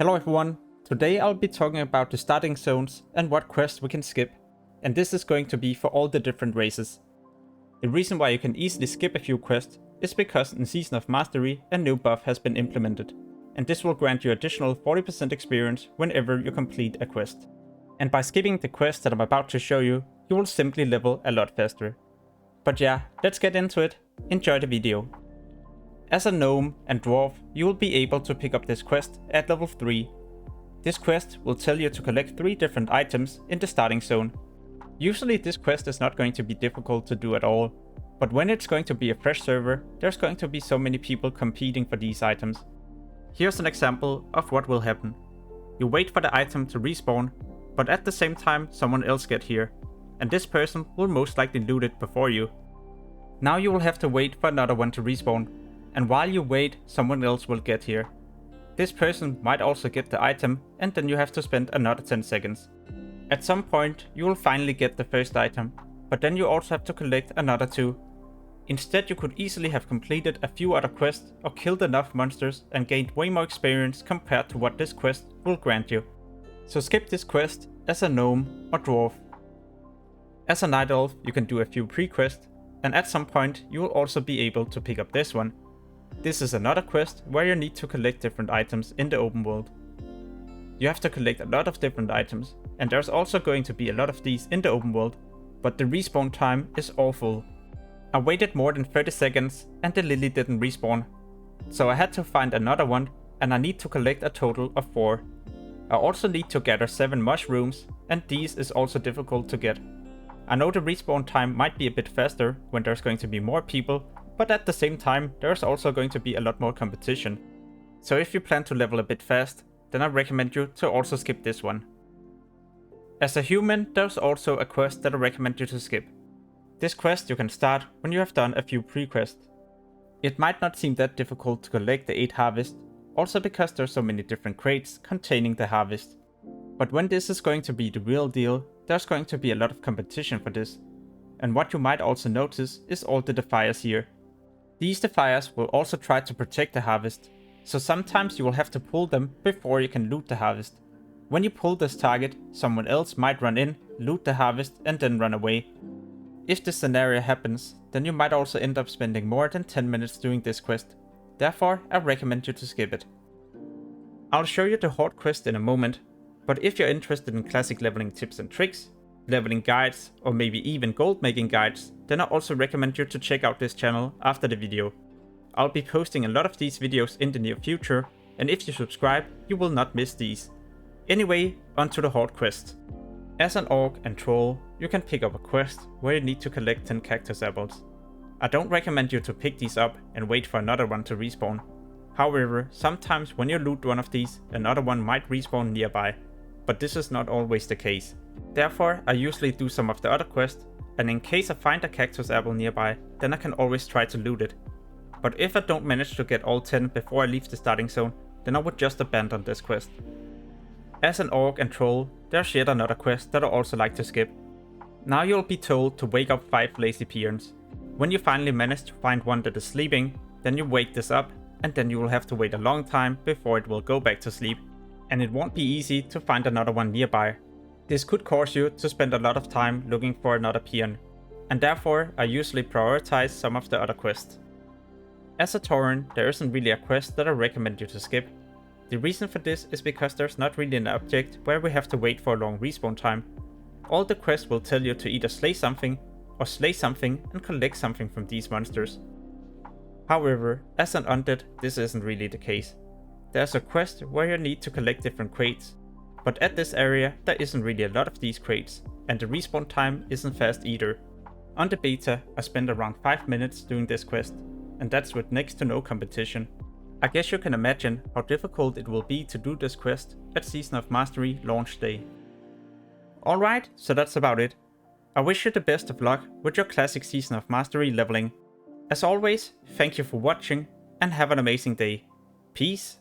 Hello everyone, today I'll be talking about the starting zones and what quests we can skip, and this is going to be for all the different races. The reason why you can easily skip a few quests is because in Season of Mastery a new buff has been implemented, and this will grant you additional 40% experience whenever you complete a quest. And by skipping the quest that I'm about to show you, you will simply level a lot faster. But yeah, let's get into it, enjoy the video. As a gnome and dwarf, you will be able to pick up this quest at level 3. This quest will tell you to collect 3 different items in the starting zone. Usually this quest is not going to be difficult to do at all, but when it's going to be a fresh server, there's going to be so many people competing for these items. Here's an example of what will happen. You wait for the item to respawn, but at the same time someone else gets here, and this person will most likely loot it before you. Now you will have to wait for another one to respawn. And while you wait, someone else will get here. This person might also get the item, and then you have to spend another 10 seconds. At some point, you will finally get the first item, but then you also have to collect another 2. Instead, you could easily have completed a few other quests or killed enough monsters and gained way more experience compared to what this quest will grant you. So skip this quest as a gnome or dwarf. As a night elf, you can do a few pre-quests, and at some point you will also be able to pick up this one. This is another quest where you need to collect different items in the open world. You have to collect a lot of different items, and there's also going to be a lot of these in the open world, but the respawn time is awful. I waited more than 30 seconds and the lily didn't respawn, so I had to find another one, and I need to collect a total of 4. I also need to gather 7 mushrooms, and these is also difficult to get. I know the respawn time might be a bit faster when there's going to be more people, but at the same time, there's also going to be a lot more competition. So if you plan to level a bit fast, then I recommend you to also skip this one. As a human, there's also a quest that I recommend you to skip. This quest you can start when you have done a few pre-quests. It might not seem that difficult to collect the 8 harvest, also because there's so many different crates containing the harvest. But when this is going to be the real deal, there's going to be a lot of competition for this. And what you might also notice is all the defiers here. These defiers will also try to protect the harvest, so sometimes you will have to pull them before you can loot the harvest. When you pull this target, someone else might run in, loot the harvest and then run away. If this scenario happens, then you might also end up spending more than 10 minutes doing this quest. Therefore, I recommend you to skip it. I'll show you the horde quest in a moment, but if you're interested in classic leveling tips and tricks, leveling guides, or maybe even gold making guides, then I also recommend you to check out this channel after the video. I'll be posting a lot of these videos in the near future, and if you subscribe, you will not miss these. Anyway, onto the horde quest. As an orc and troll, you can pick up a quest where you need to collect 10 cactus apples. I don't recommend you to pick these up and wait for another one to respawn. However, sometimes when you loot one of these, another one might respawn nearby, but this is not always the case. Therefore, I usually do some of the other quests, and in case I find a cactus apple nearby, then I can always try to loot it. But if I don't manage to get all 10 before I leave the starting zone, then I would just abandon this quest. As an orc and troll, there's yet another quest that I also like to skip. Now you'll be told to wake up 5 lazy peons. When you finally manage to find one that is sleeping, then you wake this up, and then you will have to wait a long time before it will go back to sleep. And it won't be easy to find another one nearby. This could cause you to spend a lot of time looking for another peon, and therefore I usually prioritize some of the other quests. As a tauren, there isn't really a quest that I recommend you to skip. The reason for this is because there's not really an object where we have to wait for a long respawn time. All the quests will tell you to either slay something and collect something from these monsters. However, as an undead, this isn't really the case. There's a quest where you need to collect different crates. But at this area, there isn't really a lot of these crates, and the respawn time isn't fast either. On the beta, I spent around 5 minutes doing this quest, and that's with next to no competition. I guess you can imagine how difficult it will be to do this quest at Season of Mastery launch day. Alright, so that's about it. I wish you the best of luck with your classic Season of Mastery leveling. As always, thank you for watching, and have an amazing day. Peace